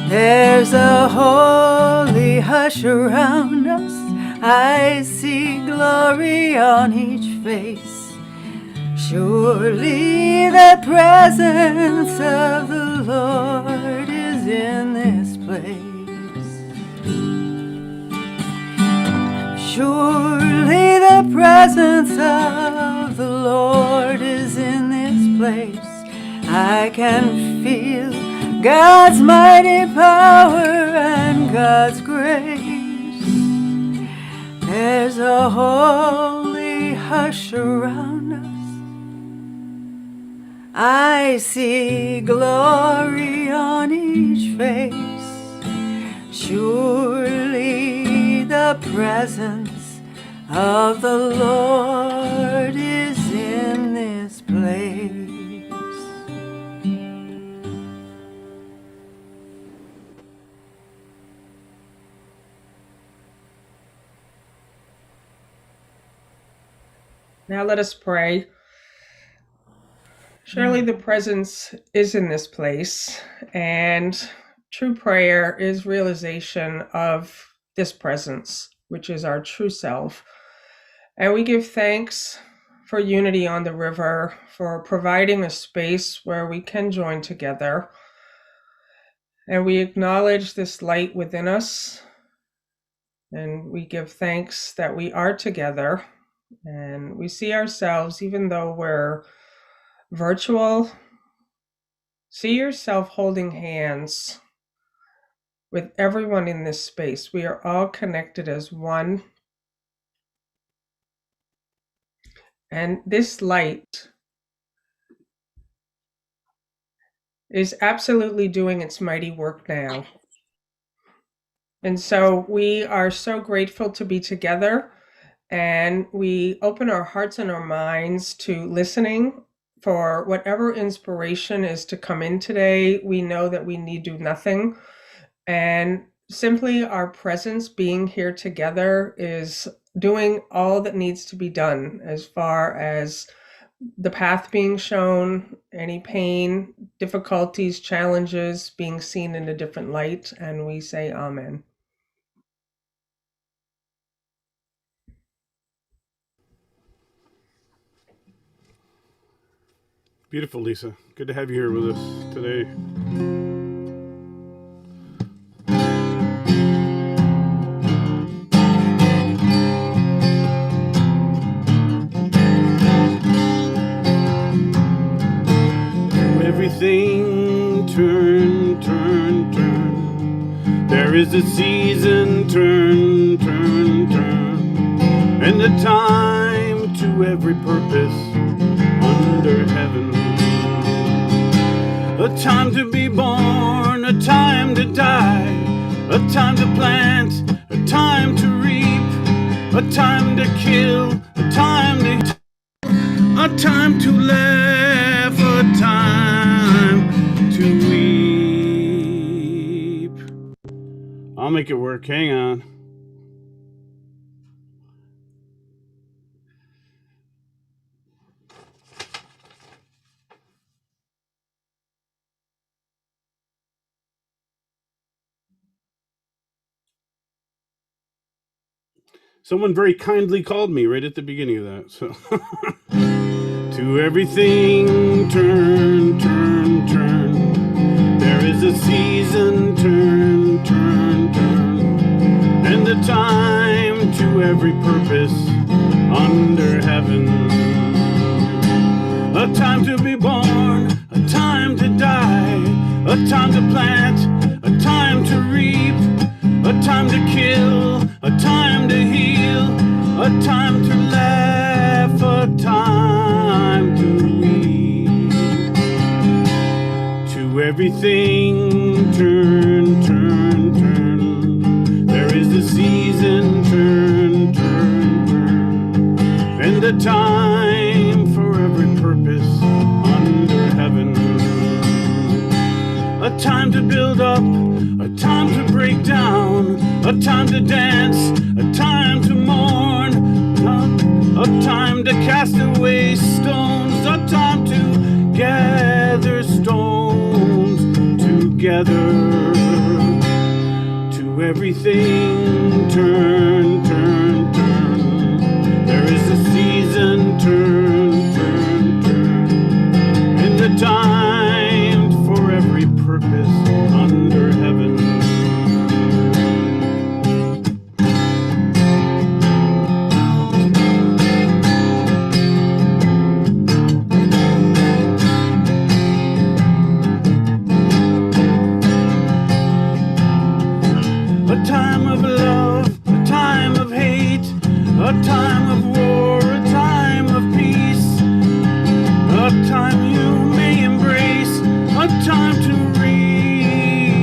There's a holy hush around us. I see glory on each face. Surely the presence of the Lord is in this place. Surely the presence of the Lord is in this place. I can feel God's mighty power and God's grace. There's a holy hush around us. I see glory on each face. Surely the presence of the Lord is in this place. Now let us pray. Surely the presence is in this place, and true prayer is realization of this presence, which is our true self. And we give thanks for Unity on the River, for providing a space where we can join together. And we acknowledge this light within us, and we give thanks that we are together, and we see ourselves, even though we're virtual, see yourself holding hands with everyone in this space. We are all connected as one. And this light is absolutely doing its mighty work now. And so we are so grateful to be together, and we open our hearts and our minds to listening for whatever inspiration is to come in today. We know that we need do nothing, and simply our presence being here together is doing all that needs to be done as far as the path being shown, any pain, difficulties, challenges being seen in a different light, and we say amen. Beautiful, Lisa. Good to have you here with us today. Everything turn, turn, turn. There is a season, turn, turn, turn. And a time to every purpose under heaven. A time to be born, a time to die, a time to plant, a time to reap, a time to kill, a time to laugh, a time to weep. I'll make it work, hang on. Someone very kindly called me right at the beginning of that. So, to everything, turn, turn, turn. There is a season, turn, turn, turn. And a time to every purpose under heaven. A time to be born, a time to die, a time to plant, a time to reap, a time to kill, a time to heal, a time to laugh, a time to weep. To everything, turn, turn, turn. There is a season, turn, turn, turn. And a time for every purpose under heaven. A time to build up, a time to break down, a time to dance, a time to mourn, a time to cast away stones, a time to gather stones together. To everything turn, turn, turn. There is a season, turn, turn, turn. And a time for every purpose under heaven. A time of love, a time of hate, a time of war, a time of peace, a time you may embrace, a time to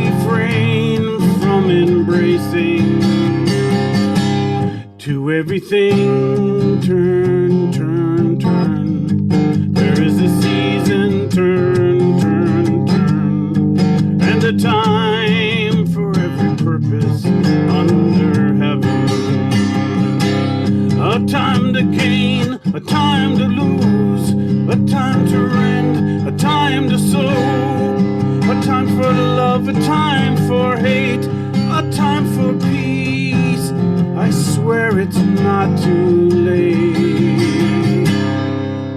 refrain from embracing. To everything turn, turn, turn. There is a season, turn, turn, turn. And a time for every purpose under heaven. A time to gain, a time to lose, a time to rend, a time to sow, a time for love, a time for hate, a time for peace. I swear it's not too late.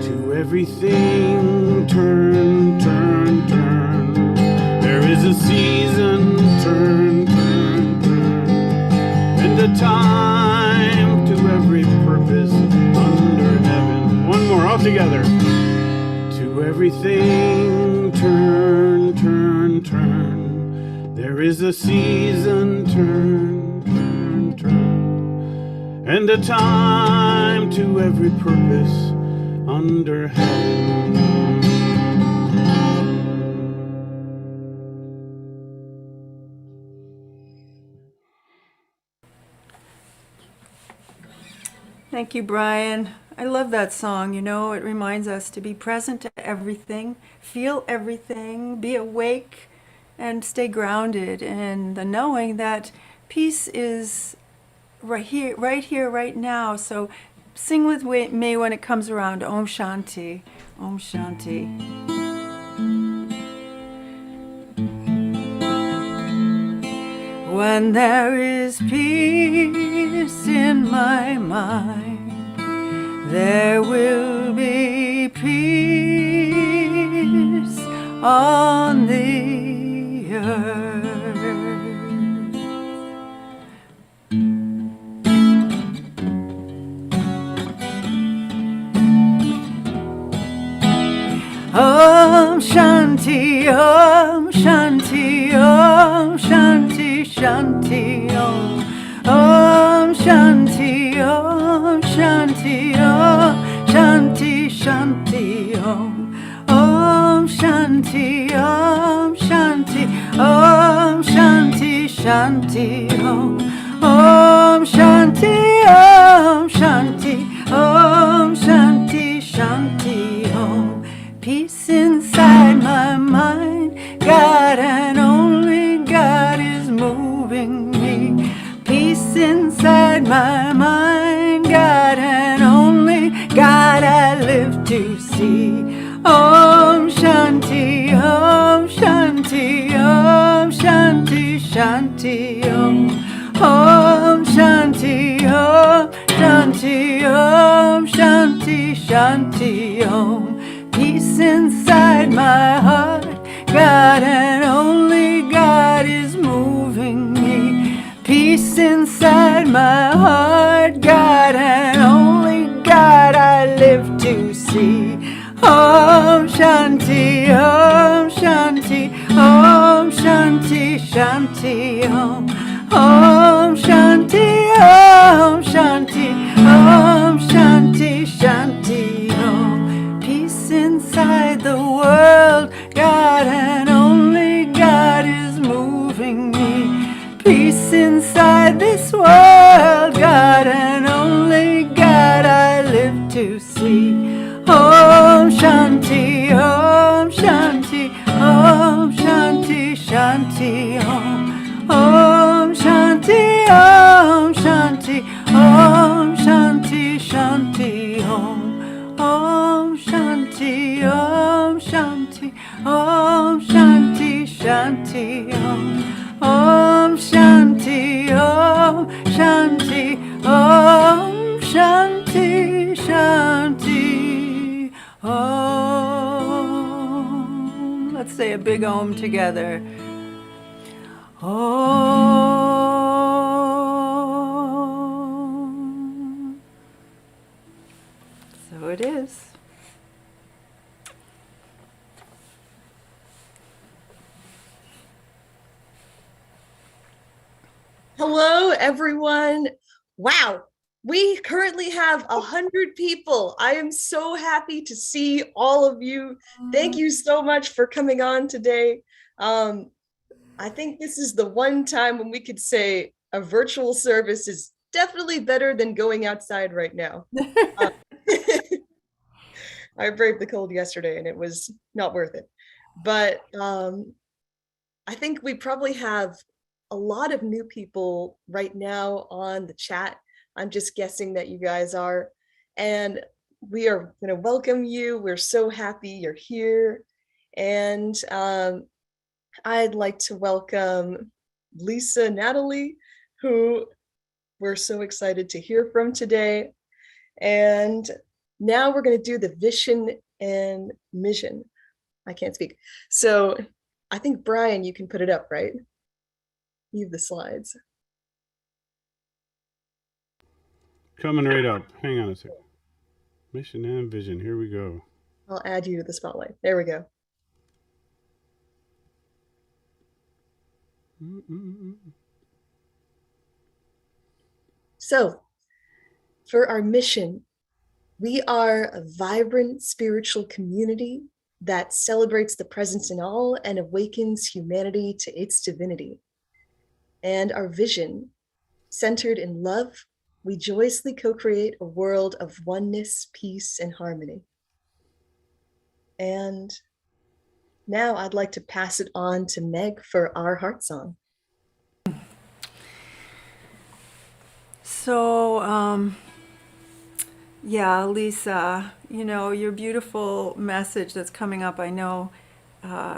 To everything turn, turn, turn. There is a season, turn, turn, turn. And a time to every purpose under heaven. One more, all together. To everything turn, turn, turn. There is a season, turn, turn, turn. And a time to every purpose under heaven. Thank you, Brian. I love that song. You know, it reminds us to be present to everything, feel everything, be awake, and stay grounded in the knowing that peace is right here, right now. So sing with me when it comes around. Om Shanti. Om Shanti. When there is peace in my mind, there will be peace on the earth. Om Shanti, Om Shanti, Om Shanti, Shanti, Om. Om Shanti, Om Shanti, Om Shanti, Shanti, Om. Om Shanti, Om Shanti, Om Shanti, Shanti, Om. Om Shanti, Om Shanti, Om Shanti, Shanti, Om. Peace inside my mind, God and only God is moving me. Peace inside my mind, God and only God I live to see. Om Shanti, Om Shanti, Om Shanti, Shanti, Om. Om Shanti, Om Shanti, Om Shanti, Shanti, Om. Peace inside my heart, God and only God is moving me. Peace inside my heart, God and only God I live to see. Om Shanti, Om Shanti, Om Shanti, Shanti, Om. Om Shanti, Om Shanti, Om Shanti, Shanti, Om. Peace inside the world, God and only God is moving me. Peace inside this world, God and only God I live to see. Om Shanti, Om Shanti, Om Shanti, Shanti, Om. Om Shanti, Om Shanti, Om Shanti, Shanti, Om. Om Shanti, Om Shanti, Om Shanti, Shanti, Om. Om Om Shanti, Om Shanti, Om Shanti, Shanti, Om. Let's say a big Om together. Om. So it is. Hello, everyone. Wow, we currently have 100 people. I am so happy to see all of you. Thank you so much for coming on today. I think this is the one time when we could say a virtual service is definitely better than going outside right now. I braved the cold yesterday and it was not worth it. But I think we probably have a lot of new people right now on the chat. I'm just guessing that you guys are. And we are going to welcome you. We're so happy you're here. And I'd like to welcome Lisa Natoli, who we're so excited to hear from today. And now we're going to do the vision and mission. I can't speak. So I think, Brian, you can put it up, right? You have the slides. Coming right up. Hang on a second. Mission and vision. Here we go. I'll add you to the spotlight. There we go. So, for our mission, we are a vibrant spiritual community that celebrates the presence in all and awakens humanity to its divinity. And our vision, centered in love, we joyously co-create a world of oneness, peace, and harmony. And now I'd like to pass it on to Meg for our heart song. So, yeah, Lisa, you know, your beautiful message that's coming up, I know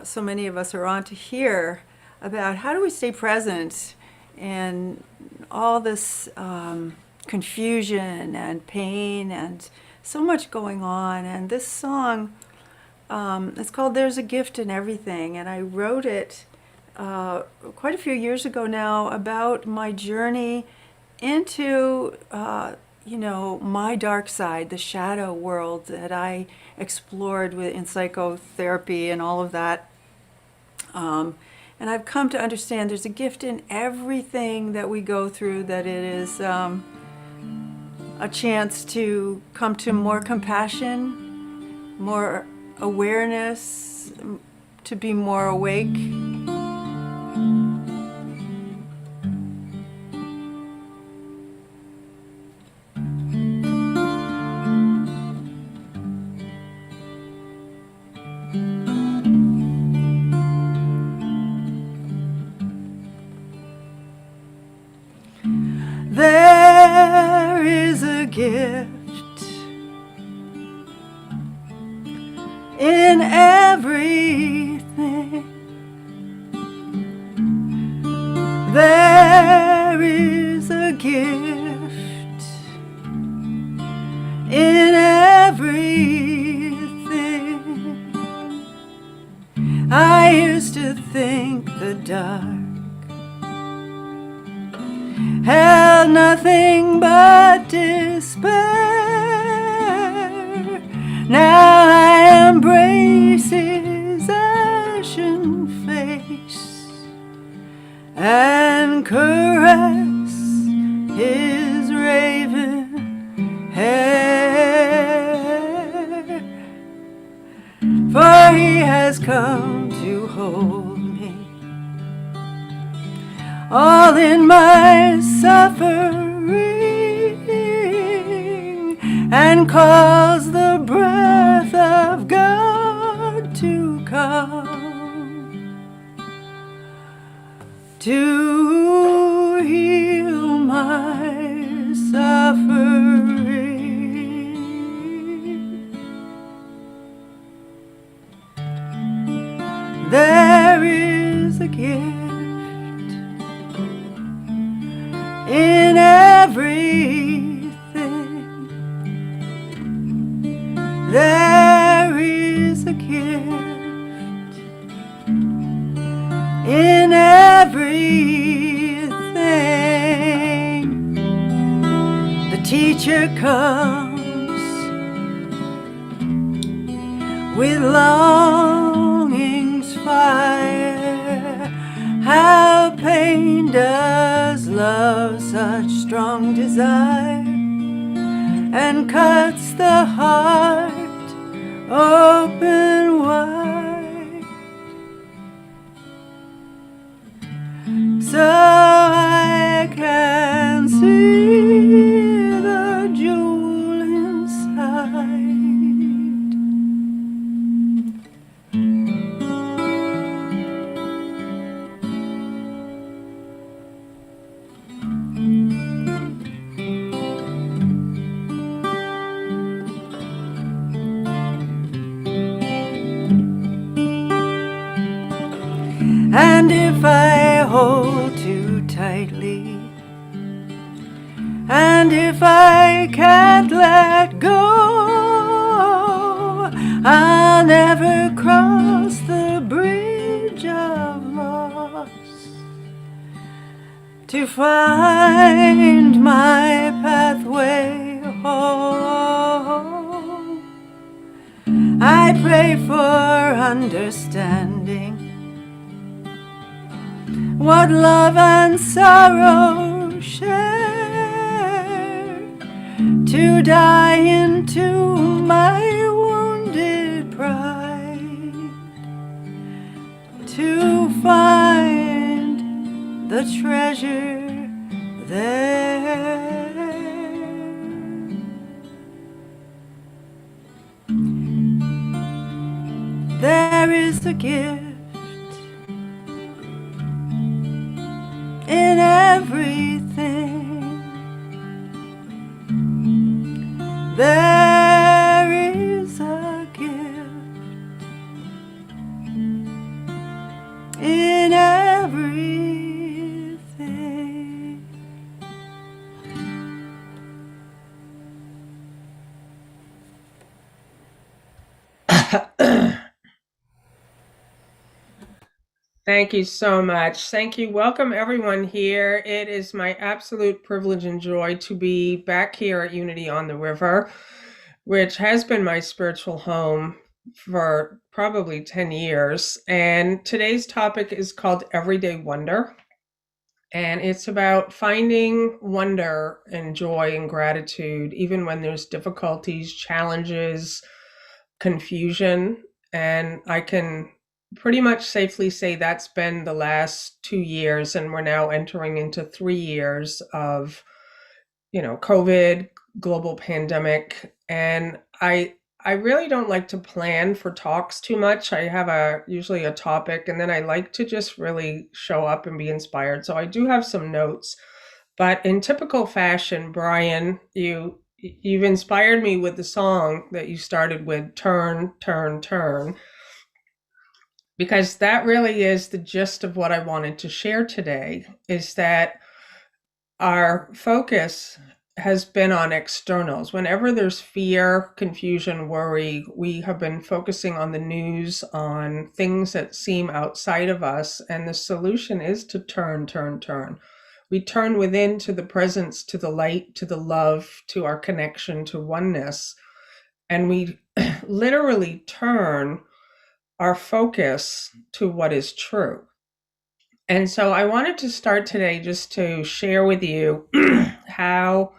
so many of us are on to hear about how do we stay present in all this confusion and pain and so much going on. And this song, it's called There's a Gift in Everything. And I wrote it quite a few years ago now about my journey into, you know, my dark side, the shadow world that I explored in psychotherapy and all of that. And I've come to understand there's a gift in everything that we go through, that it is a chance to come to more compassion, more awareness, to be more awake. There is a gift in everything. There is a gift in everything. I used to think the dark held nothing but despair. Now I embrace his ashen face and caress his raven hair. For he has come to hold me, all in my suffering, and cause the breath of God to come to heal my suffering. There is a gift everything there is a gift. In everything the teacher comes with longings fire. How pain does love such strong desire, and cuts the heart open wide. So I can see the jewel inside. And if I hold too tightly, and if I can't let go, I'll never cross the bridge of loss to find my pathway home. I pray for understanding what love and sorrow share, to die into my wounded pride, to find the treasure there. There is a gift in everything. There is a gift in everything. Thank you so much. Thank you. Welcome everyone here. It is my absolute privilege and joy to be back here at Unity on the River, which has been my spiritual home for probably 10 years. And today's topic is called Everyday Wonder. And it's about finding wonder and joy and gratitude, even when there's difficulties, challenges, confusion. And I can pretty much safely say that's been the last 2 years, and we're now entering into 3 years of, COVID, global pandemic. And I really don't like to plan for talks too much. I have usually a topic, and then I like to just really show up and be inspired. So I do have some notes, but in typical fashion, Brian, you've inspired me with the song that you started with, Turn, Turn, Turn, because that really is the gist of what I wanted to share today, is that our focus has been on externals. Whenever there's fear, confusion, worry, we have been focusing on the news, on things that seem outside of us, and the solution is to turn, turn, turn. We turn within to the presence, to the light, to the love, to our connection, to oneness, and we literally turn our focus to what is true. And so I wanted to start today just to share with you how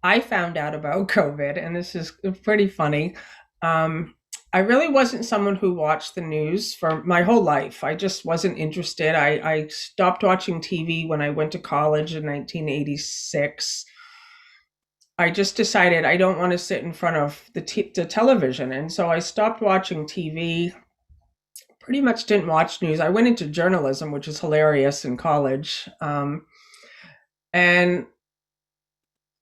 I found out about COVID, and this is pretty funny. I really wasn't someone who watched the news for my whole life. I just wasn't interested. I stopped watching TV when I went to college in 1986. I just decided I don't want to sit in front of the television, and so I stopped watching TV. Pretty much didn't watch news. I went into journalism, which is hilarious, in college.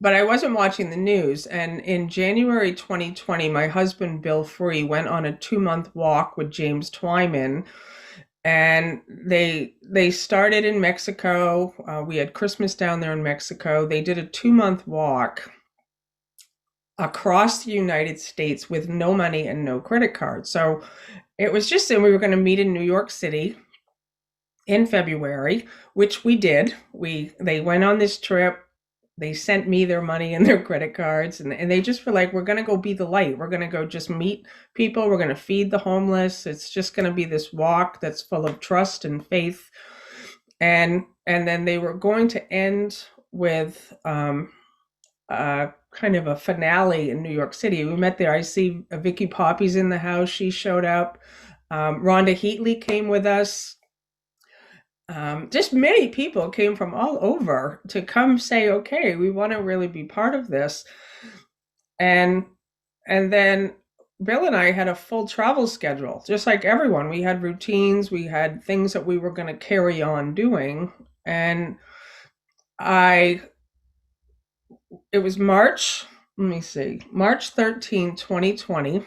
But I wasn't watching the news. And in January 2020, my husband, Bill Free, went on a 2-month walk with James Twyman. And they started in Mexico. We had Christmas down there in Mexico. They did a 2-month walk across the United States with no money and no credit card. So it was just, and we were going to meet in New York City in February, which we did. They went on this trip. They sent me their money and their credit cards, and they just were like, we're going to go be the light. We're going to go just meet people. We're going to feed the homeless. It's just going to be this walk that's full of trust and faith. And then they were going to end with kind of a finale in New York City. We met there. I see Vicky Poppy's in the house. She showed up. Rhonda Heatley came with us. Just many people came from all over to come say, okay, we want to really be part of this. And then Bill and I had a full travel schedule, just like everyone. We had routines, we had things that we were going to carry on doing. And it was March 13, 2020.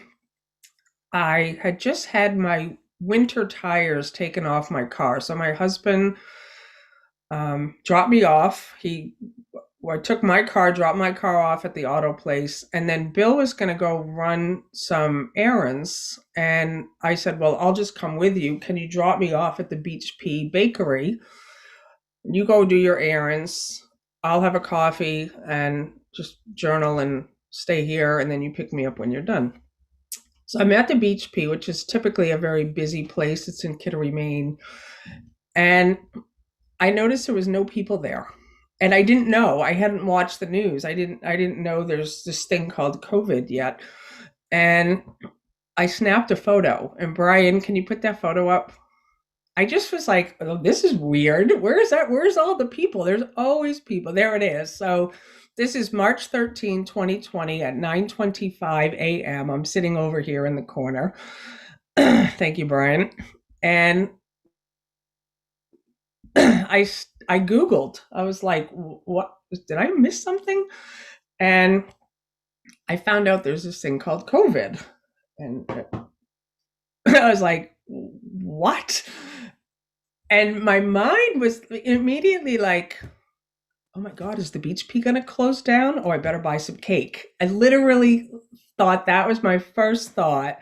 I had just had my winter tires taken off my car. So my husband dropped me off. I took my car, dropped my car off at the auto place, and then Bill was going to go run some errands. And I said, well, I'll just come with you. Can you drop me off at the Beach P Bakery? You go do your errands. I'll have a coffee and just journal and stay here. And then you pick me up when you're done. So I'm at the Beach P, which is typically a very busy place. It's in Kittery, Maine. And I noticed there was no people there. And I didn't know. I hadn't watched the news. I didn't know there's this thing called COVID yet. And I snapped a photo. And Brian, can you put that photo up? I just was like, oh, this is weird. Where is that? Where's all the people? There's always people. There it is. So this is March 13, 2020 at 9:25 a.m. I'm sitting over here in the corner. Thank you, Brian. And I Googled. I was like, what? Did I miss something? And I found out there's this thing called COVID. And I was like, what? And my mind was immediately like, oh my God, is the Beach P going to close down? Oh, I better buy some cake. I literally thought that was my first thought.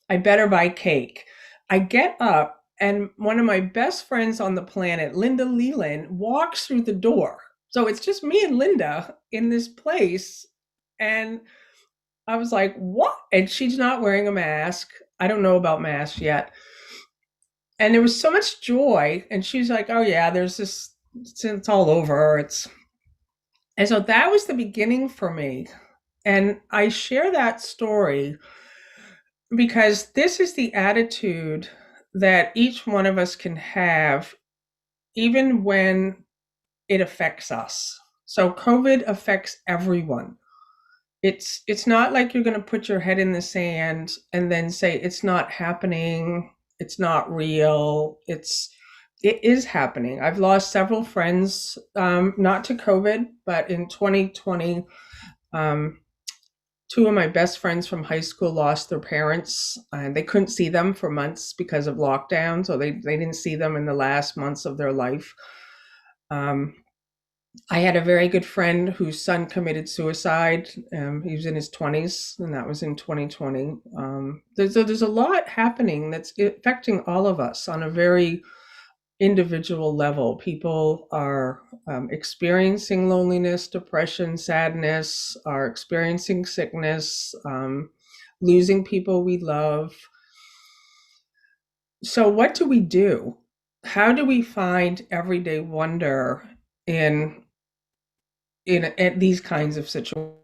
I better buy cake. I get up and one of my best friends on the planet, Linda Leland, walks through the door. So it's just me and Linda in this place. And I was like, what? And she's not wearing a mask. I don't know about masks yet. And there was so much joy. And she's like, oh yeah, there's this, it's all over. And so that was the beginning for me. And I share that story because this is the attitude that each one of us can have, even when it affects us. So COVID affects everyone. It's not like you're going to put your head in the sand and then say, it's not happening. It's not real. It is happening. I've lost several friends, not to COVID, but in 2020, two of my best friends from high school lost their parents, and they couldn't see them for months because of lockdown. So they didn't see them in the last months of their life. I had a very good friend whose son committed suicide. He was in his 20s, and that was in 2020. There's a lot happening that's affecting all of us on a very individual level. People are experiencing loneliness, depression, sadness, are experiencing sickness, losing people we love. So what do we do? How do we find everyday wonder in these kinds of situations?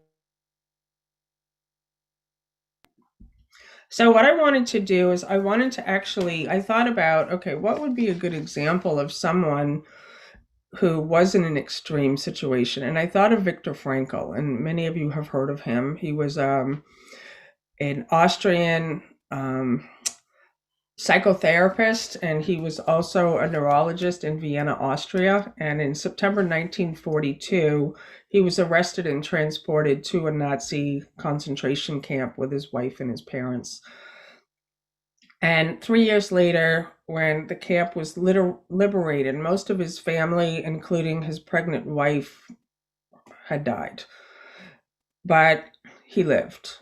So what I wanted to do is I thought about, okay, what would be a good example of someone who was in an extreme situation? And I thought of Viktor Frankl, and many of you have heard of him. He was an Austrian psychotherapist, and he was also a neurologist in Vienna, Austria. And in September 1942, he was arrested and transported to a Nazi concentration camp with his wife and his parents. And 3 years later, when the camp was liberated, most of his family, including his pregnant wife, had died. But he lived.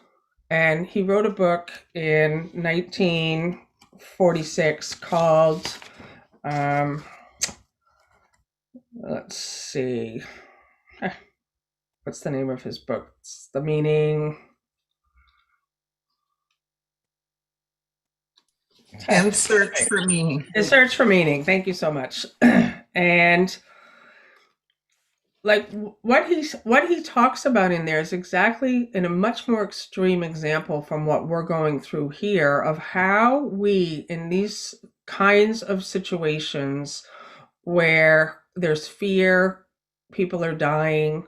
And he wrote a book in 1946 called, let's see, what's the name of his book? It's The Meaning. And Search for Meaning. The Search for Meaning. Thank you so much. And like what he talks about in there is exactly in a much more extreme example from what we're going through here of how we, in these kinds of situations where there's fear, people are dying,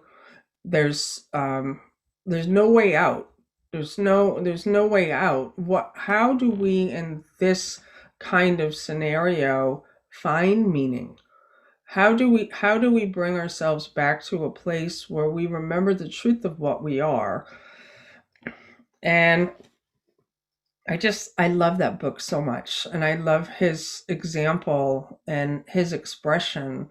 there's no way out. There's no way out. How do we in this kind of scenario find meaning? How do we bring ourselves back to a place where we remember the truth of what we are? And I love that book so much, and I love his example and his expression.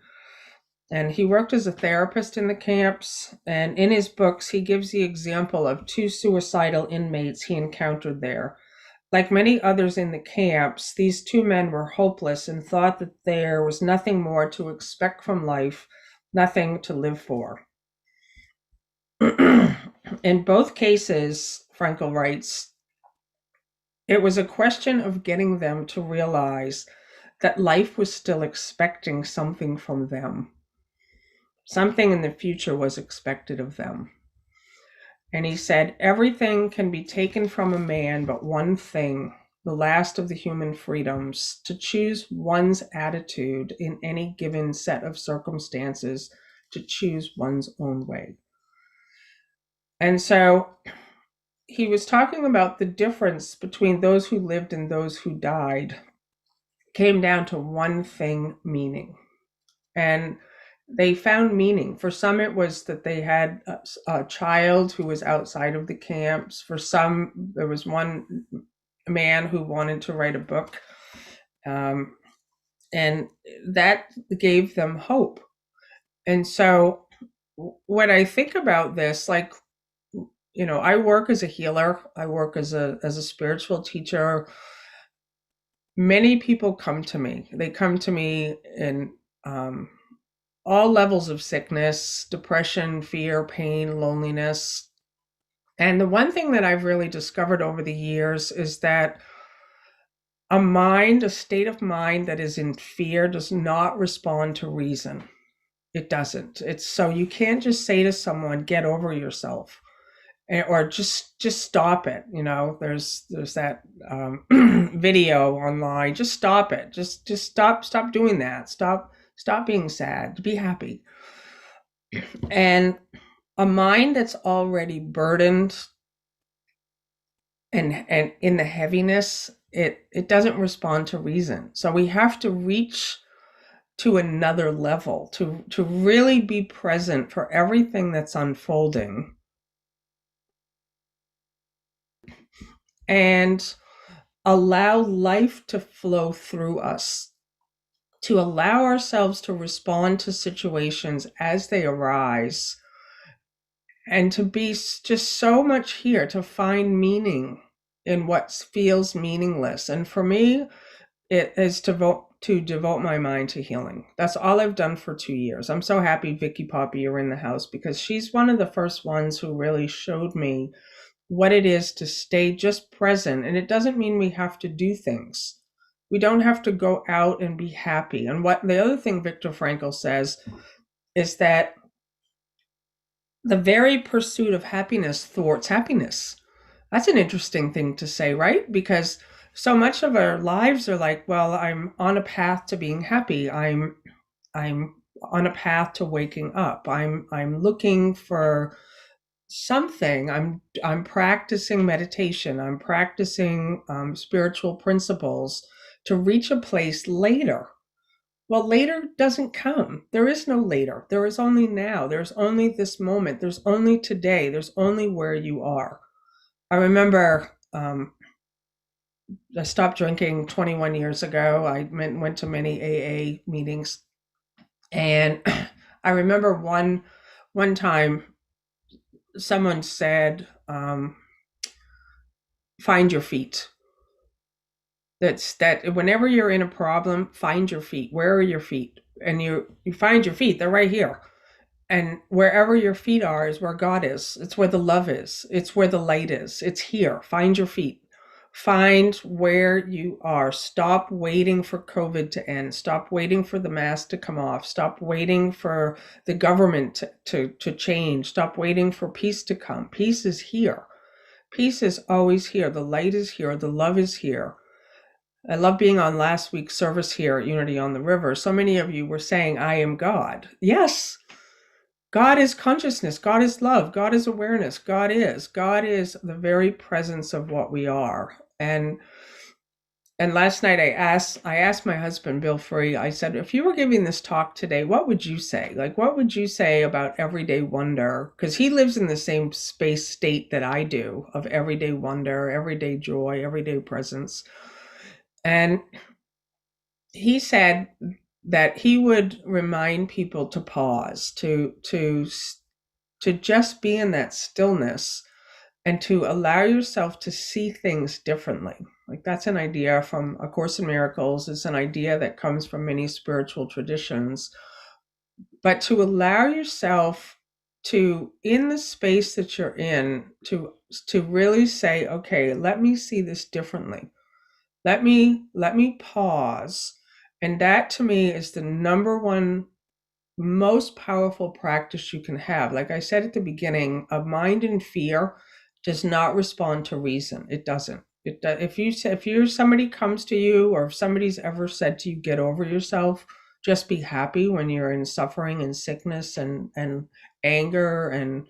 And he worked as a therapist in the camps, and in his books he gives the example of 2 suicidal inmates he encountered there. Like many others in the camps, these 2 men were hopeless and thought that there was nothing more to expect from life, nothing to live for. In both cases, Frankel writes, it was a question of getting them to realize that life was still expecting something from them. Something in the future was expected of them. And he said, everything can be taken from a man but one thing, the last of the human freedoms, to choose one's attitude in any given set of circumstances, to choose one's own way. And so he was talking about the difference between those who lived and those who died came down to one thing, meaning. And they found meaning. For some, it was that they had a child who was outside of the camps. For some, there was one man who wanted to write a book. And that gave them hope. And so when I think about this, like, I work as a healer. I work as a spiritual teacher. Many people come to me. They come to me in all levels of sickness, depression, fear, pain, loneliness. And the one thing that I've really discovered over the years is that a state of mind that is in fear does not respond to reason. It doesn't. It's so you can't just say to someone, get over yourself, or just stop it. There's that video online. Just stop it. Just stop doing that. Stop being sad. Be happy. And a mind that's already burdened and in the heaviness, it doesn't respond to reason. So we have to reach to another level to really be present for everything that's unfolding and allow life to flow through us, to allow ourselves to respond to situations as they arise, and to be just so much here to find meaning in what feels meaningless. And for me, it is to devote my mind to healing. That's all I've done for 2 years. I'm so happy Vicky Poppy are in the house, because she's one of the first ones who really showed me what it is to stay just present. And it doesn't mean we have to do things. We don't have to go out and be happy. And what the other thing Viktor Frankl says is that the very pursuit of happiness thwarts happiness. That's an interesting thing to say, right? Because so much of our lives are like, well, I'm on a path to being happy. I'm on a path to waking up. I'm looking for something. I'm practicing meditation. I'm practicing spiritual principles to reach a place later. Well, later doesn't come. There is no later. There is only now. There's only this moment. There's only today. There's only where you are. I remember I stopped drinking 21 years ago. I went to many AA meetings, and I remember one time someone said, "Find your feet." That whenever you're in a problem, find your feet. Where are your feet? And you find your feet. They're right here. And wherever your feet are is where God is. It's where the love is. It's where the light is. It's here. Find your feet. Find where you are. Stop waiting for COVID to end. Stop waiting for the mask to come off. Stop waiting for the government to change. Stop waiting for peace to come. Peace is here. Peace is always here. The light is here. The love is here. I love being on last week's service here at Unity on the River. So many of you were saying, I am God. Yes, God is consciousness. God is love. God is awareness. God is the very presence of what we are. And last night I asked my husband, Bill Free, I said, if you were giving this talk today, what would you say? Like, what would you say about everyday wonder? Because he lives in the same state that I do, of everyday wonder, everyday joy, everyday presence. And he said that he would remind people to pause, to just be in that stillness, and to allow yourself to see things differently. Like, that's an idea from A Course in Miracles. It's an idea that comes from many spiritual traditions. But to allow yourself to, in the space that you're in, to really say, okay, let me see this differently. Let me pause. And that, to me, is the number one most powerful practice you can have. Like I said at the beginning, a mind in fear does not respond to reason. It doesn't. If somebody comes to you, or if somebody's ever said to you, get over yourself, just be happy when you're in suffering and sickness and anger, and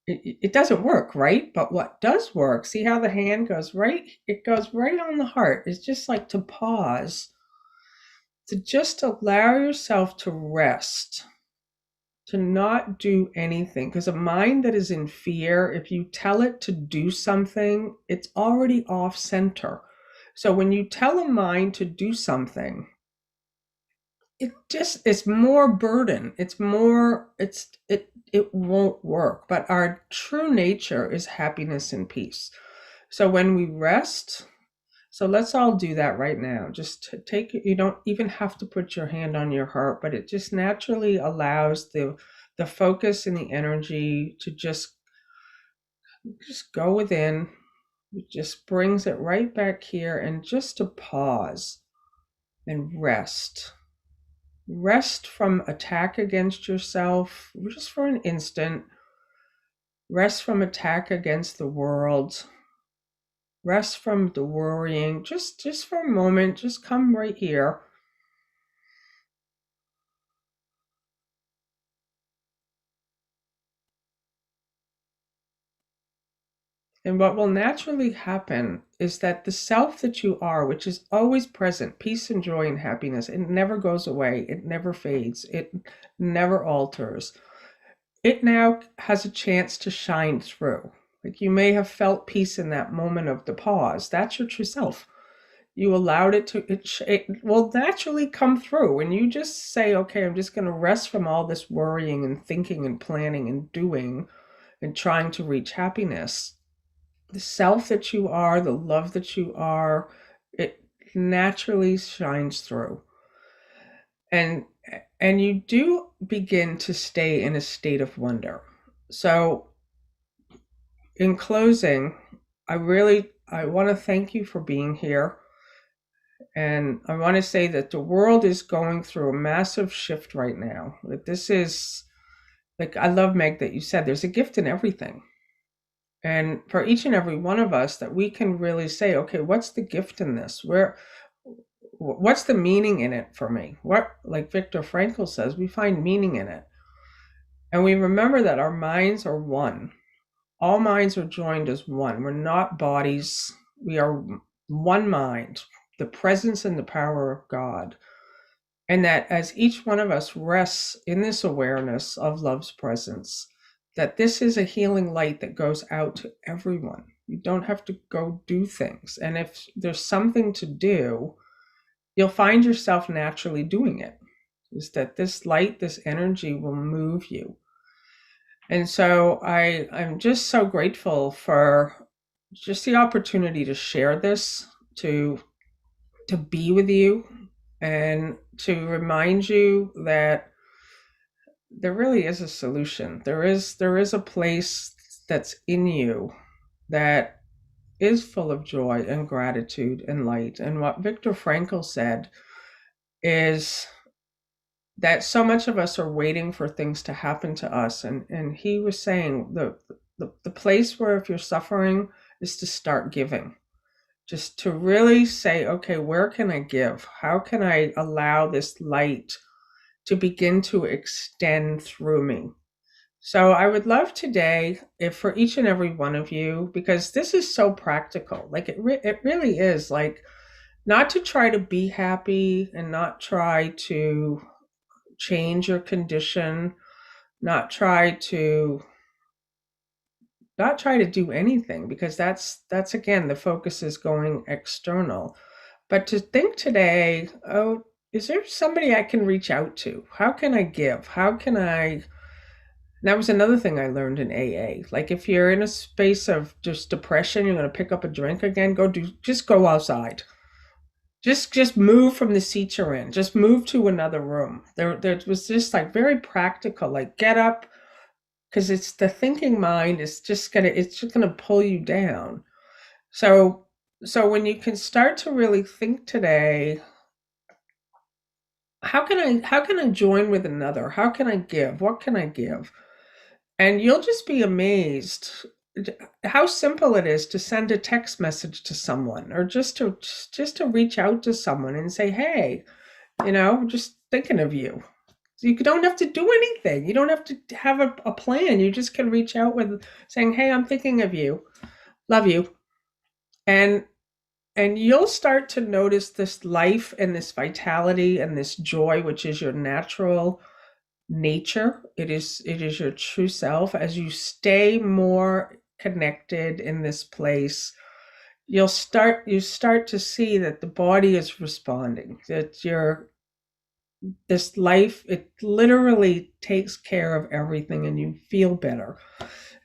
it doesn't work, right? But what does work, see how the hand goes right? It goes right on the heart. It's just like to pause, to just allow yourself to rest, to not do anything. Because a mind that is in fear, if you tell it to do something, it's already off center. So when you tell a mind to do something, it's more burden. It won't work. But our true nature is happiness and peace. So when we rest, so let's all do that right now. Just take it. You don't even have to put your hand on your heart, but it just naturally allows the focus and the energy to just go within. It just brings it right back here, and just to pause and rest. Rest from attack against yourself, just for an instant. Rest from attack against the world. Rest from the worrying. Just for a moment, just come right here. And what will naturally happen is that the self that you are, which is always present, peace and joy and happiness, it never goes away. It never fades. It never alters. It now has a chance to shine through. Like, you may have felt peace in that moment of the pause. That's your true self. You allowed it to, it will naturally come through. When you just say, okay, I'm just going to rest from all this worrying and thinking and planning and doing and trying to reach happiness. The self that you are, the love that you are, it naturally shines through. And you do begin to stay in a state of wonder. So in closing, I want to thank you for being here. And I want to say that the world is going through a massive shift right now. Like, this is, like, I love, Meg, that you said there's a gift in everything. And for each and every one of us, that we can really say, okay, what's the gift in this? What's the meaning in it for me? What, like Viktor Frankl says, we find meaning in it. And we remember that our minds are one. All minds are joined as one. We're not bodies. We are one mind, the presence and the power of God. And that as each one of us rests in this awareness of love's presence, that this is a healing light that goes out to everyone. You don't have to go do things. And if there's something to do, you'll find yourself naturally doing it. Is that this light, this energy will move you. And so I'm just so grateful for just the opportunity to share this, to be with you, and to remind you that there really is a solution. There is a place that's in you that is full of joy and gratitude and light. And what Viktor Frankl said is that so much of us are waiting for things to happen to us. And he was saying the place where if you're suffering is to start giving. Just to really say, okay, where can I give? How can I allow this light to begin to extend through me? So I would love today, if for each and every one of you, because this is so practical, like it really is, like not to try to be happy and not try to change your condition, not try to do anything, because that's again, the focus is going external. But to think today, oh, is there somebody I can reach out to? How can I give? How can I? That was another thing I learned in AA. Like if you're in a space of just depression, you're going to pick up a drink again, just go outside. Just move from the seat you're in. Just move to another room. There was just like very practical, like get up, because it's the thinking mind is just gonna pull you down. So when you can start to really think today, how can I join with another? How can I give? What can I give? And you'll just be amazed how simple it is to send a text message to someone, or just to reach out to someone and say, hey, just thinking of you. So you don't have to do anything. You don't have to have a plan. You just can reach out with saying, hey, I'm thinking of you. Love you. And you'll start to notice this life and this vitality and this joy, which is your natural nature. It is your true self. As you stay more connected in this place, you start to see that the body is responding, that this life, it literally takes care of everything, and you feel better.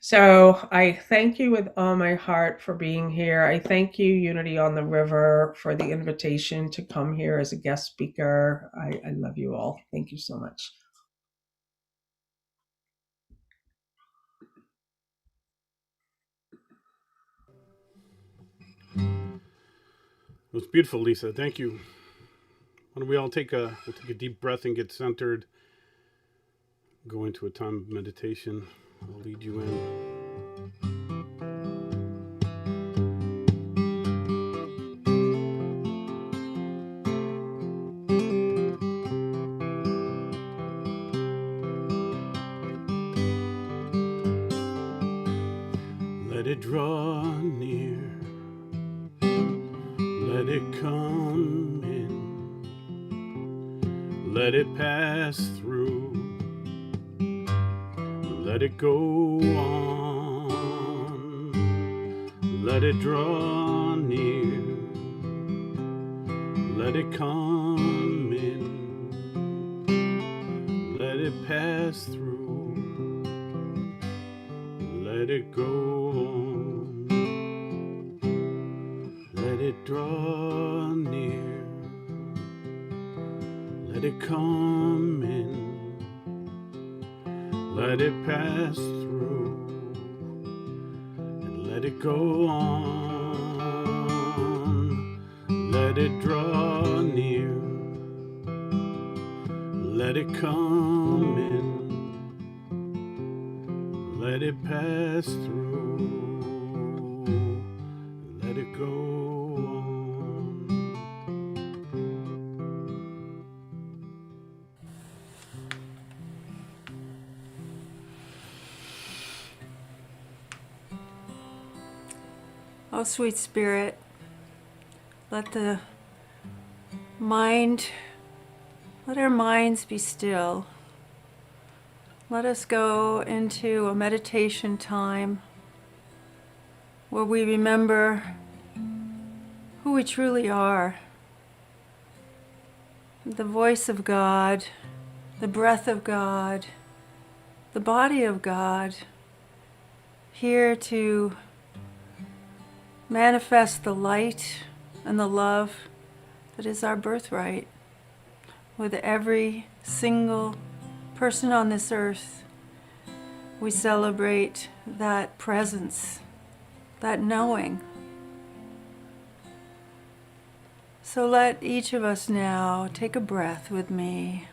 So I thank you with all my heart for being here. I thank you, Unity on the River, for the invitation to come here as a guest speaker. I love you all. Thank you so much. It was beautiful, Lisa. Thank you. Why don't we all take a deep breath and get centered. Go into a time of meditation. I'll lead you in. Let it draw near. Let it come in. Let it pass through. Let it go on. Let it draw near. Let it come in. Let it pass through. Let it go on. Let it draw near. Let it come in. Let it pass through. And let it go on. Let it draw near. Let it come in. Let it pass through. Let it go on. Oh, sweet Spirit, let our minds be still. Let us go into a meditation time where we remember who we truly are. The voice of God, the breath of God, the body of God, here to manifest the light and the love that is our birthright with every single person on this earth. We celebrate that presence, that knowing. So let each of us now take a breath with me.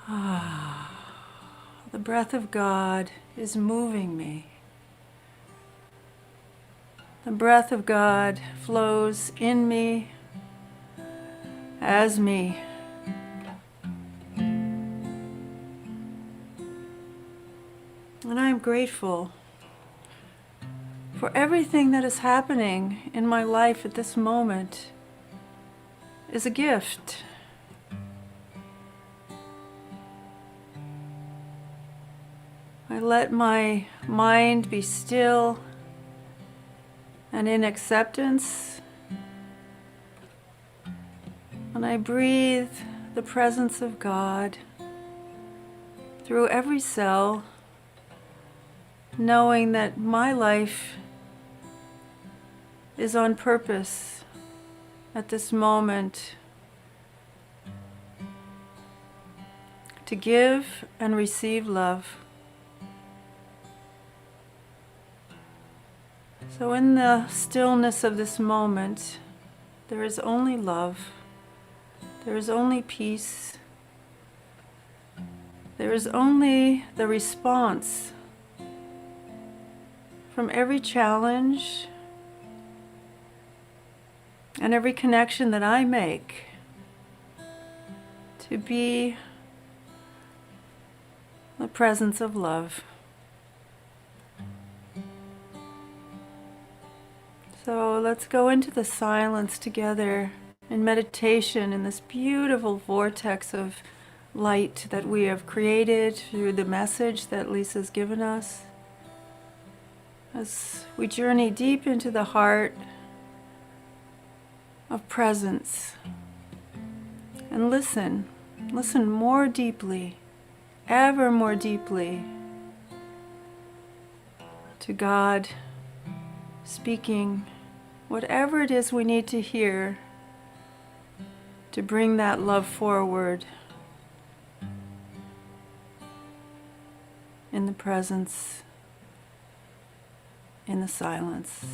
The breath of God is moving me. The breath of God flows in me, as me. And I am grateful for everything that is happening in my life at this moment is a gift. I let my mind be still and in acceptance, and I breathe the presence of God through every cell, knowing that my life is on purpose at this moment to give and receive love. So in the stillness of this moment, there is only love, there is only peace, there is only the response from every challenge and every connection that I make to be the presence of love. So let's go into the silence together in meditation in this beautiful vortex of light that we have created through the message that Lisa's given us. As we journey deep into the heart of presence and listen more deeply, ever more deeply to God speaking whatever it is we need to hear to bring that love forward in the presence, in the silence.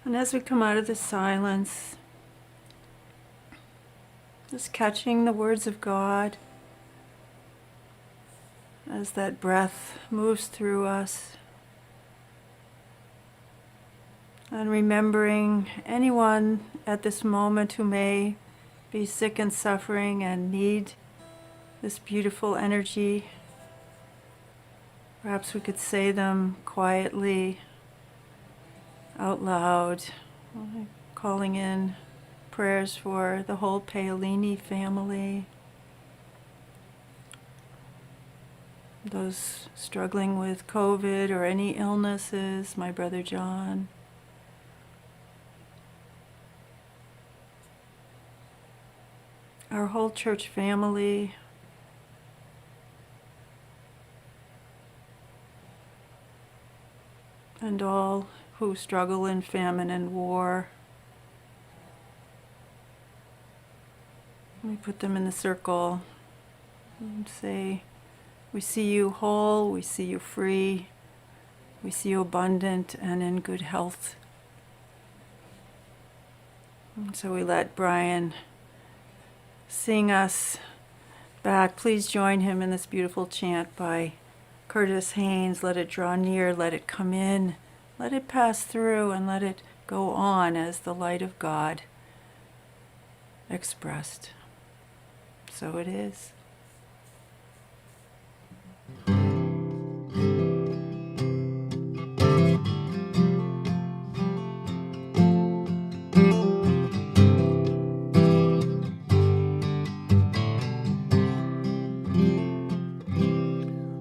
And as we come out of the silence, just catching the words of God as that breath moves through us, and remembering anyone at this moment who may be sick and suffering and need this beautiful energy. Perhaps we could say them quietly, out loud, calling in prayers for the whole Paolini family, those struggling with COVID or any illnesses, my brother John. Our whole church family. And all who struggle in famine and war. We put them in the circle and say, we see you whole, we see you free, we see you abundant and in good health. And so we let Brian sing us back. Please join him in this beautiful chant by Curtis Haynes. Let it draw near, let it come in, let it pass through, and let it go on as the light of God expressed. So it is.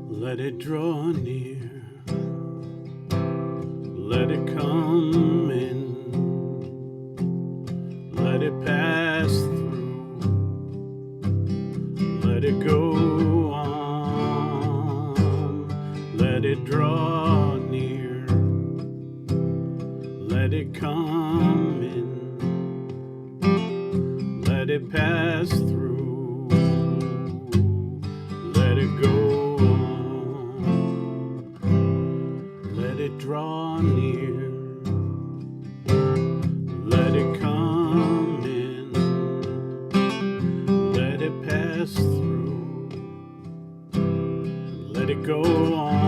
Let it draw near, let it come in, let it pass through, let it go on, let it draw near, let it come in, let it pass through, let it go. Let it draw near, let it come in, let it pass through, let it go on,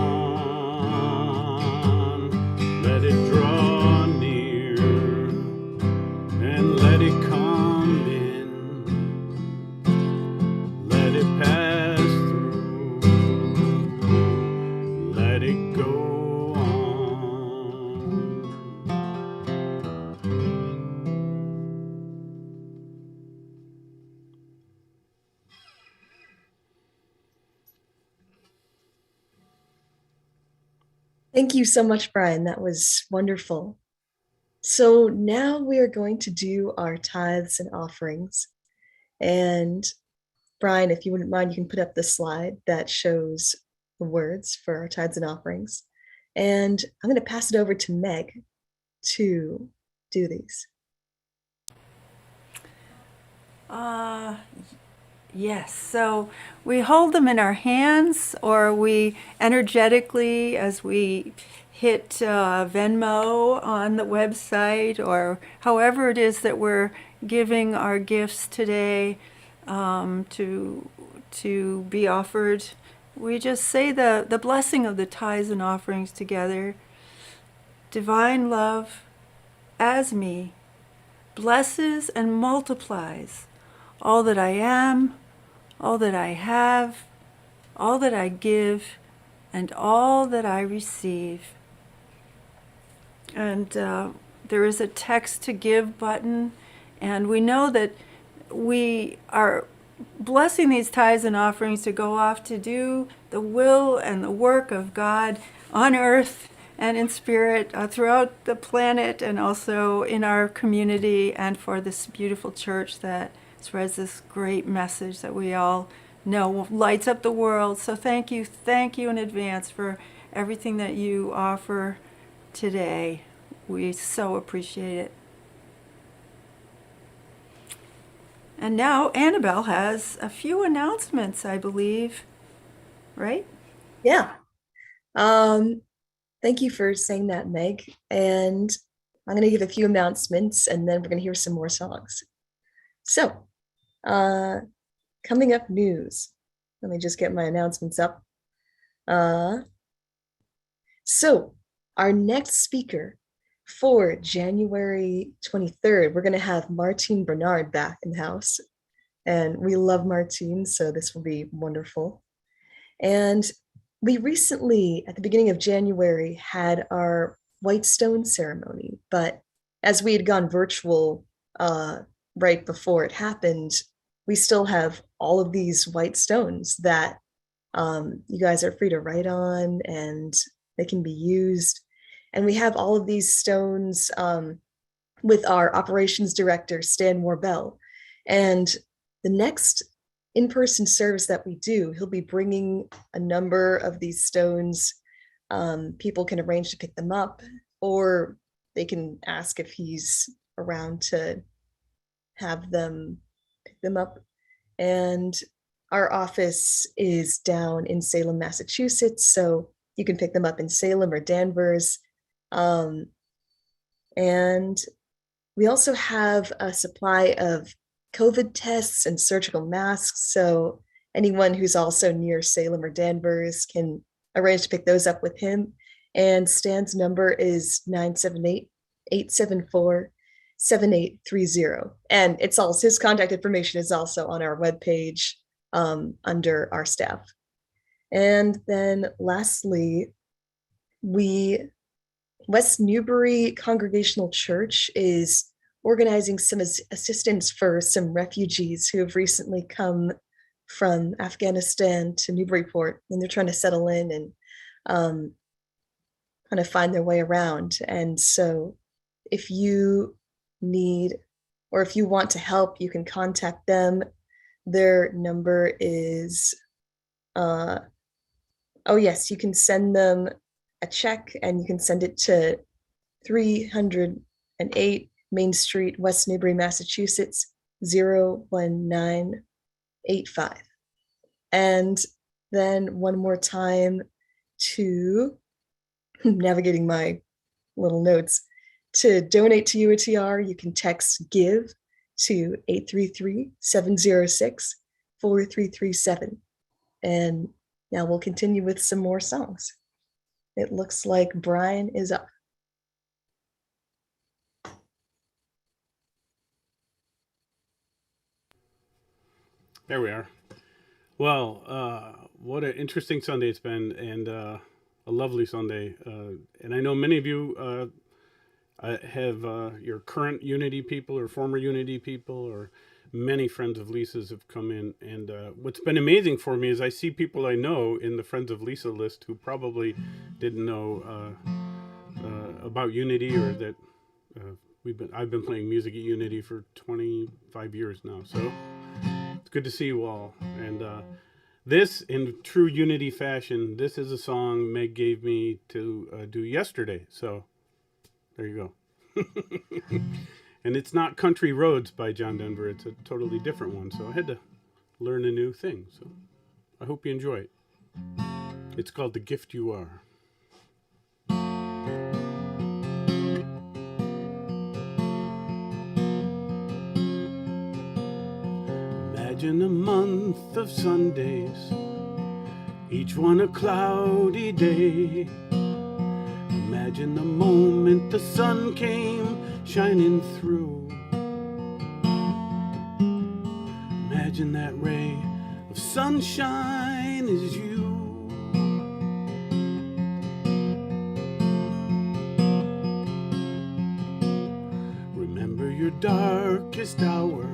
let it draw near, and let it come in, let it pass through, let it go. Thank you so much, Brian. That was wonderful. So now we are going to do our tithes and offerings. And Brian, if you wouldn't mind, you can put up the slide that shows the words for our tithes and offerings. And I'm going to pass it over to Meg to do these. Yes, so we hold them in our hands, or we energetically, as we hit Venmo on the website, or however it is that we're giving our gifts today to be offered. We just say the blessing of the tithes and offerings together. Divine love, as me, blesses and multiplies all that I am, all that I have, all that I give, and all that I receive. And there is a text to give button, and we know that we are blessing these tithes and offerings to go off to do the will and the work of God on earth and in spirit throughout the planet, and also in our community, and for this beautiful church that spreads this great message that we all know lights up the world. So thank you in advance for everything that you offer today. We so appreciate it. And now Annabelle has a few announcements, I believe, right? Yeah. Thank you for saying that, Meg. And I'm going to give a few announcements, and then we're going to hear some more songs. So, coming up news. Let me just get my announcements up. So, our next speaker for January 23rd, we're going to have Martine Bernard back in the house. And we love Martine, so this will be wonderful. And we recently, at the beginning of January, had our White Stone ceremony, but as we had gone virtual right before it happened, we still have all of these white stones that you guys are free to write on, and they can be used. And we have all of these stones with our operations director, Stan Warbell. And the next in-person service that we do, he'll be bringing a number of these stones. People can arrange to pick them up, or they can ask if he's around to have them pick them up. And our office is down in Salem, Massachusetts, so you can pick them up in Salem or Danvers. And we also have a supply of COVID tests and surgical masks, so anyone who's also near Salem or Danvers can arrange to pick those up with him. And Stan's number is 978-874-7830. And it's all, his contact information is also on our webpage under our staff. And then lastly, West Newbury Congregational Church is organizing some assistance for some refugees who have recently come from Afghanistan to Newburyport, and they're trying to settle in and kind of find their way around. And so if you need, or if you want to help, you can contact them. Their number is, oh yes, you can send them a check, and you can send it to 308 Main Street, West Newbury, Massachusetts, 01985. And then one more time to navigating my little notes. To donate to UATR, you can text GIVE to 833-706-4337. And now we'll continue with some more songs. It looks like Brian is up. There we are. Well, what an interesting Sunday it's been, and a lovely Sunday. And I know many of you have your current Unity people or former Unity people, or many friends of Lisa's have come in. And what's been amazing for me is I see people I know in the Friends of Lisa list who probably didn't know about Unity, or that I've been playing music at Unity for 25 years now. So it's good to see you all. And this, in true Unity fashion, this is a song Meg gave me to do yesterday. So there you go. And it's not Country Roads by John Denver. It's a totally different one. So I had to learn a new thing. So I hope you enjoy it. It's called The Gift You Are. Imagine a month of Sundays, each one a cloudy day. Imagine the moment the sun came shining through. Imagine that ray of sunshine is you. Remember your darkest hour,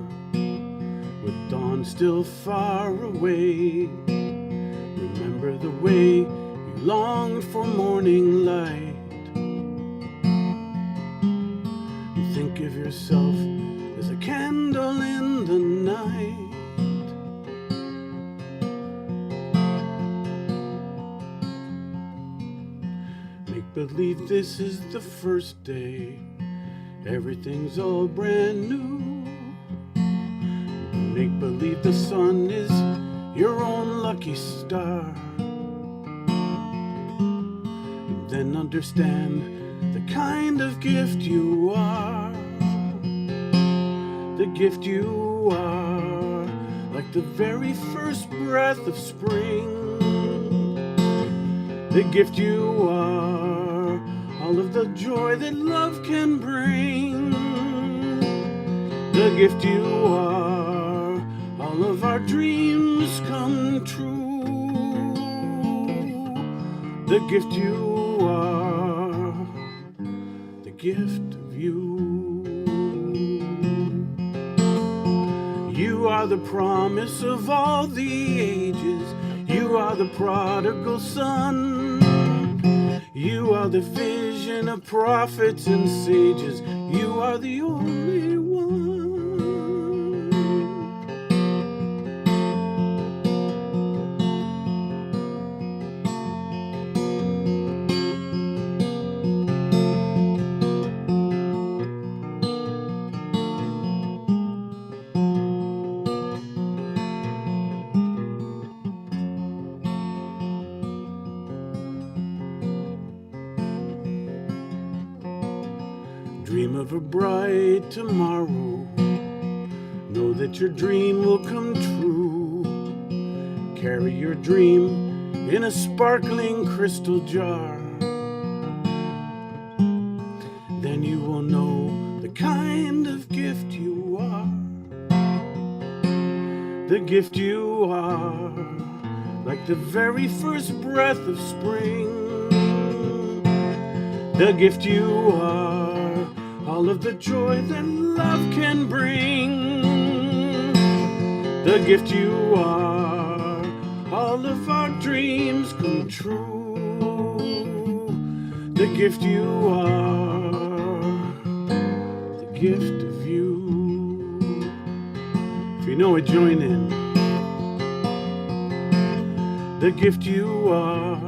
with dawn still far away. Remember the way you longed for morning light. You think of yourself as a candle in the night. Make believe this is the first day, everything's all brand new. Make believe the sun is your own lucky star. And then understand the kind of gift you are. The gift you are, like the very first breath of spring. The gift you are, all of the joy that love can bring. The gift you are, all of our dreams come true. The gift you are, the gift of you. You are the promise of all the ages. You are the prodigal son. You are the vision of prophets and sages. You are the only one. Dream of a bright tomorrow. Know that your dream will come true. Carry your dream in a sparkling crystal jar. Then you will know the kind of gift you are. The gift you are, like the very first breath of spring. The gift you are, all of the joy that love can bring. The gift you are, all of our dreams come true. The gift you are, the gift of you. If you know it, join in. The gift you are,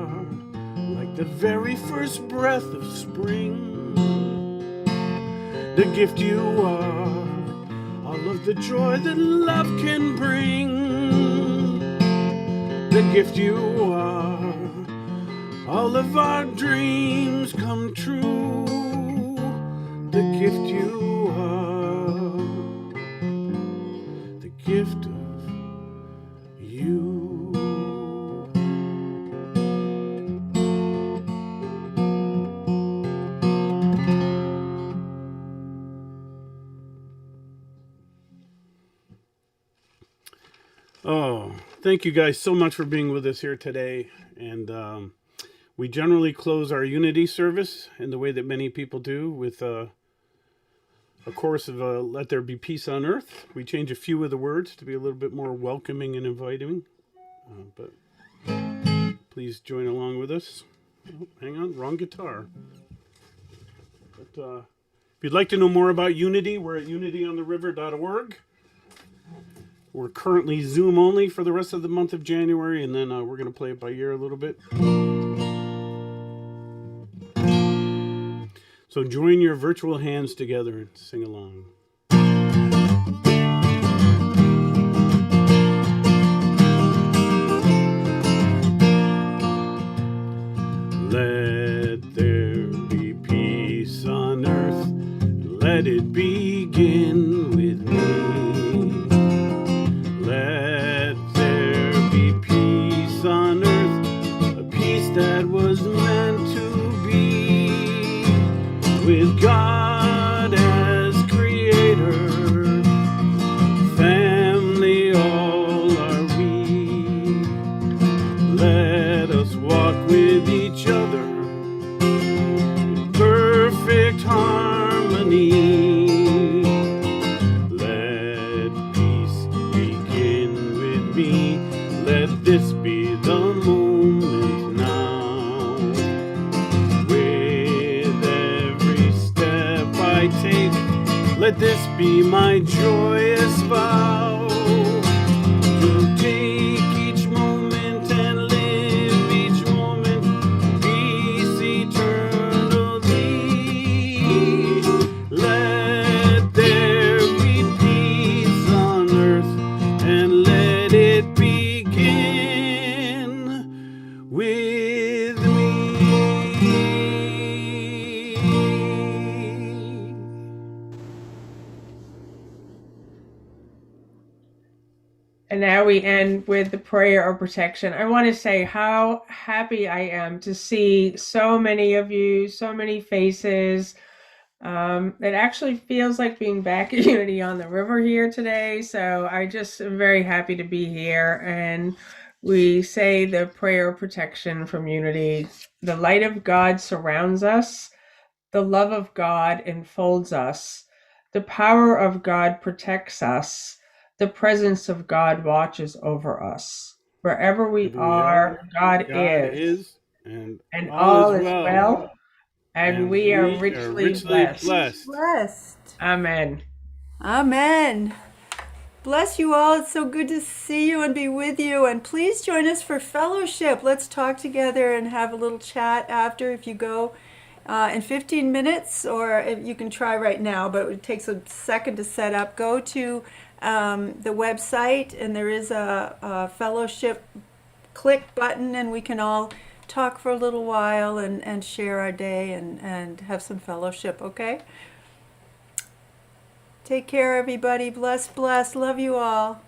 like the very first breath of spring. The gift you are, all of the joy that love can bring. The gift you are, all of our dreams come true. The gift you are, the gift of you. Oh, thank you guys so much for being with us here today. And we generally close our Unity service in the way that many people do with a chorus of Let There Be Peace on Earth. We change a few of the words to be a little bit more welcoming and inviting. But please join along with us. Oh, hang on, wrong guitar. But if you'd like to know more about Unity, we're at unityontheriver.org. We're currently Zoom only for the rest of the month of January, and then we're going to play it by ear a little bit. So join your virtual hands together and sing along. Let there be peace on earth, let it begin with me. Let there be peace on earth, a peace that was meant to be, with God as creator, family all are we. Let us walk with each other in perfect harmony. Let this be the moment now. With every step I take, let this be my joyous vow. To take each moment and live each moment, peace eternally. Let there be peace on earth, and let it begin with me. And now we end with the prayer of protection. I want to say how happy I am to see so many of you, so many faces. It actually feels like being back at Unity on the River here today. So I just am very happy to be here. And we say the prayer of protection from Unity. The light of God surrounds us. The love of God enfolds us. The power of God protects us. The presence of God watches over us. Wherever we Wherever we are, are, God God is, is, and and all all is is well, well, and and we are we are richly richly blessed. blessed. Blessed. Amen. Amen. Bless you all. It's so good to see you and be with you. And please join us for fellowship. Let's talk together and have a little chat after if you go in 15 minutes, or if you can try right now, but it takes a second to set up. Go to the website, and there is a fellowship click button, and we can all talk for a little while and share our day and have some fellowship, okay? Take care, everybody. Bless, bless. Love you all.